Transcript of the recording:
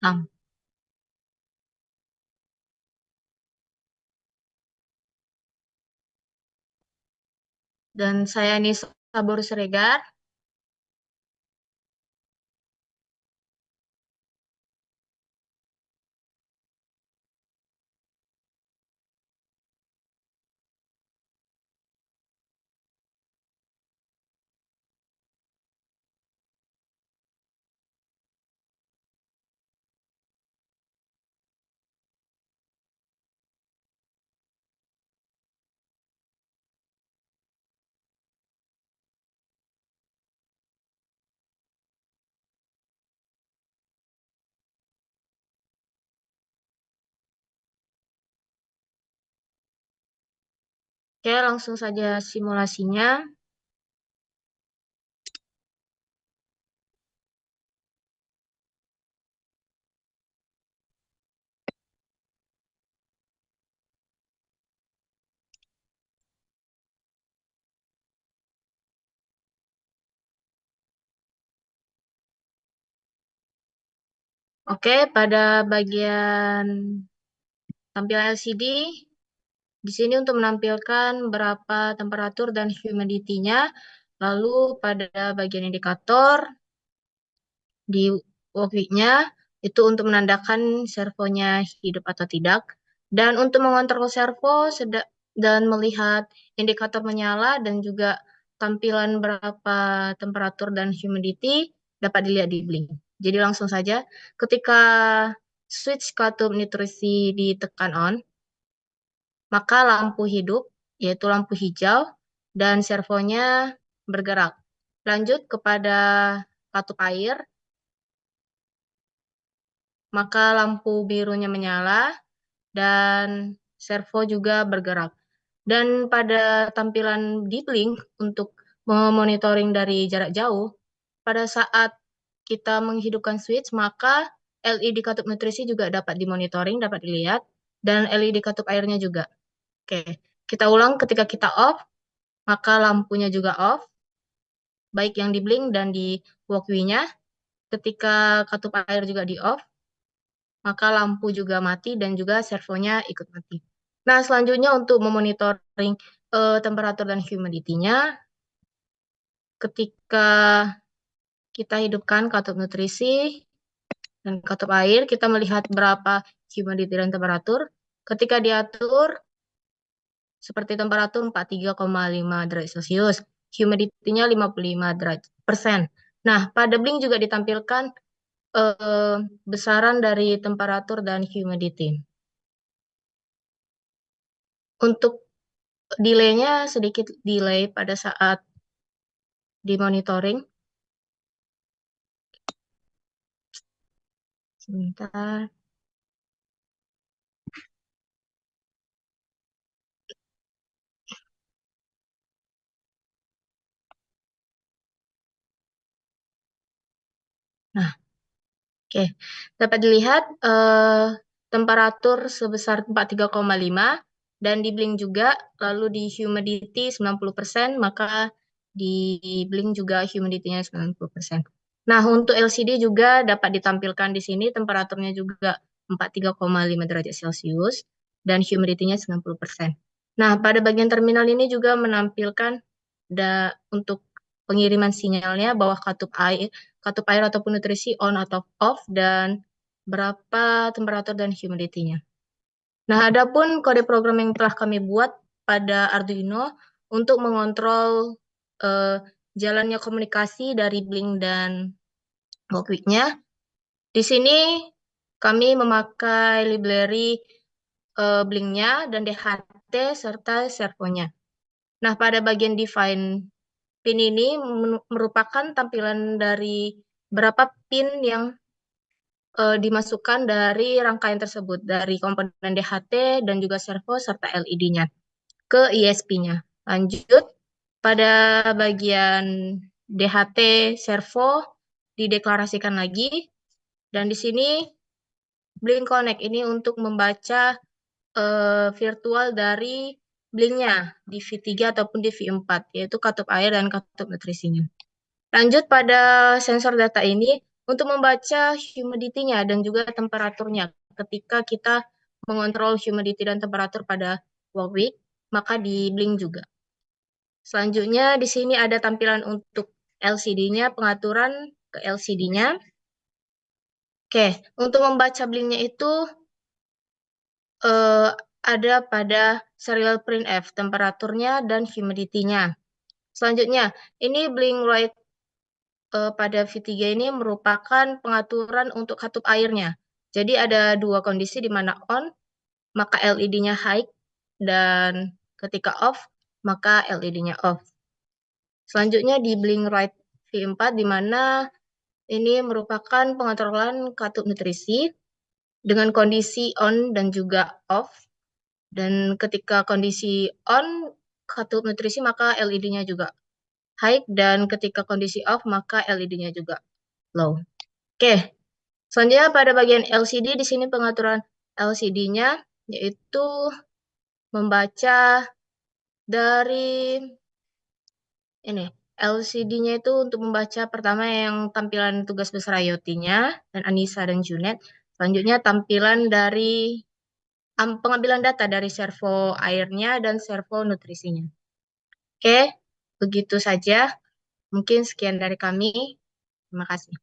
6. Dan saya Nisa Sabur Siregar. Oke, langsung saja simulasinya. Oke, pada bagian tampilan LCD, di sini untuk menampilkan berapa temperatur dan humidity-nya. Lalu pada bagian indikator, di workweek-nya, itu untuk menandakan servonya hidup atau tidak. Dan untuk mengontrol servo dan melihat indikator menyala dan juga tampilan berapa temperatur dan humidity dapat dilihat di blink. Jadi langsung saja, ketika switch katup nutrisi ditekan on, maka lampu hidup, yaitu lampu hijau, dan servonya bergerak. Lanjut kepada katup air, maka lampu birunya menyala dan servo juga bergerak. Dan pada tampilan deep link untuk memonitoring dari jarak jauh, pada saat kita menghidupkan switch, maka LED katup nutrisi juga dapat dimonitoring, dapat dilihat, dan LED katup airnya juga. Oke, kita ulang ketika kita off, maka lampunya juga off, baik yang di blink dan di walkway-nya. Ketika katup air juga di off, maka lampu juga mati dan juga servonya ikut mati. Nah, selanjutnya untuk memonitoring temperatur dan humidity-nya, ketika kita hidupkan katup nutrisi dan katup air, kita melihat berapa humidity dan temperatur. Ketika diatur, seperti temperatur 43,5 derajat Celcius, humidity-nya 55%. Nah, pada blink juga ditampilkan besaran dari temperatur dan humidity. Untuk delay-nya sedikit delay pada saat dimonitoring. Sebentar. Nah, oke. Dapat dilihat temperatur sebesar 43,5 dan di blink juga, lalu di humidity 90%, maka di blink juga humidity-nya 90%. Nah, untuk LCD juga dapat ditampilkan di sini temperaturnya juga 43,5 derajat Celcius dan humidity-nya 90%. Nah, pada bagian terminal ini juga menampilkan untuk pengiriman sinyalnya bahwa katup air ataupun nutrisi on atau off dan berapa temperatur dan humidity-nya. Nah, adapun kode program yang telah kami buat pada Arduino untuk mengontrol jalannya komunikasi dari blink dan walkweek-nya. Di sini kami memakai library blink-nya dan DHT serta servonya. Nah, pada bagian define pin ini merupakan tampilan dari berapa pin yang dimasukkan dari rangkaian tersebut, dari komponen DHT dan juga servo serta LED-nya ke ISP-nya. Lanjut, pada bagian DHT servo dideklarasikan lagi, dan di sini Blink Connect ini untuk membaca virtual dari blinknya di V3 ataupun di V4, yaitu katup air dan katup nutrisinya. Lanjut pada sensor data ini untuk membaca humidity-nya dan juga temperaturnya. Ketika kita mengontrol humidity dan temperatur pada Warwick, maka di Blink juga. Selanjutnya di sini ada tampilan untuk LCD-nya, pengaturan ke LCD-nya. Oke, untuk membaca Blink-nya itu ada pada serial printf, temperaturnya dan humidity-nya. Selanjutnya, ini Blink Right pada V3 ini merupakan pengaturan untuk katup airnya. Jadi ada dua kondisi di mana on, maka LED-nya high, dan ketika off, maka LED-nya off. Selanjutnya di Blink Right V4, di mana ini merupakan pengontrolan katup nutrisi dengan kondisi on dan juga off. Dan ketika kondisi on, katup nutrisi, maka LED-nya juga high, dan ketika kondisi off, maka LED-nya juga low. Oke, selanjutnya pada bagian LCD, di sini pengaturan LCD-nya, yaitu membaca dari ini. LCD-nya itu untuk membaca pertama yang tampilan tugas besar IoT-nya, dan Anissa dan Junet. Selanjutnya tampilan dari pengambilan data dari servo airnya dan servo nutrisinya. Oke, begitu saja. Mungkin sekian dari kami. Terima kasih.